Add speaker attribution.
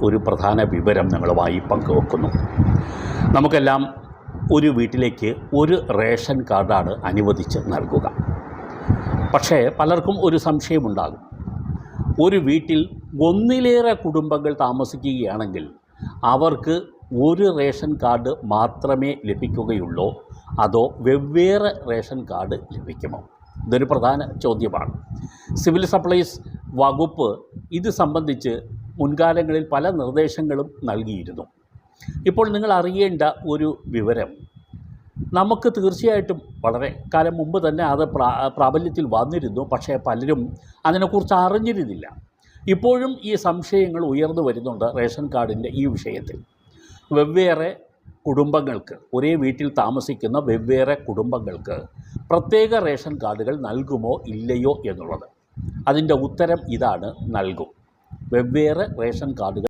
Speaker 1: ഒരു പ്രധാന വിവരം നിങ്ങളുമായി പങ്കുവെക്കുന്നു. നമുക്കെല്ലാം ഒരു വീട്ടിലേക്ക് ഒരു റേഷൻ കാർഡാണ് അനുവദിച്ച് നൽകുക. പക്ഷേ പലർക്കും ഒരു സംശയമുണ്ടാകും. ഒരു വീട്ടിൽ ഒന്നിലേറെ കുടുംബങ്ങൾ താമസിക്കുകയാണെങ്കിൽ അവർക്ക് ഒരു റേഷൻ കാർഡ് മാത്രമേ ലഭിക്കുകയുള്ളൂ, അതോ വെവ്വേറെ റേഷൻ കാർഡ് ലഭിക്കുമോ? ഇതൊരു പ്രധാന ചോദ്യമാണ്. സിവിൽ സപ്ലൈസ് വകുപ്പ് ഇത് സംബന്ധിച്ച് മുൻകാലങ്ങളിൽ പല നിർദ്ദേശങ്ങളും നൽകിയിരുന്നു. ഇപ്പോൾ നിങ്ങൾ അറിയേണ്ട ഒരു വിവരം, നമുക്ക് തീർച്ചയായിട്ടും വളരെ കാലം മുമ്പ് തന്നെ അത് പ്രാബല്യത്തിൽ വന്നിരുന്നു. പക്ഷേ പലരും അതിനെക്കുറിച്ച് അറിഞ്ഞിരുന്നില്ല. ഇപ്പോഴും ഈ സംശയങ്ങൾ ഉയർന്നു വരുന്നുണ്ട് റേഷൻ കാർഡിൻ്റെ ഈ വിഷയത്തിൽ. വെവ്വേറെ കുടുംബങ്ങൾക്ക്, ഒരേ വീട്ടിൽ താമസിക്കുന്ന വെവ്വേറെ കുടുംബങ്ങൾക്ക് പ്രത്യേക റേഷൻ കാർഡുകൾ നൽകുമോ ഇല്ലയോ എന്നുള്ളത്. അതിൻ്റെ ഉത്തരം ഇതാണ്: നൽകും. വെവ്വേറെ റേഷൻ കാർഡുകൾ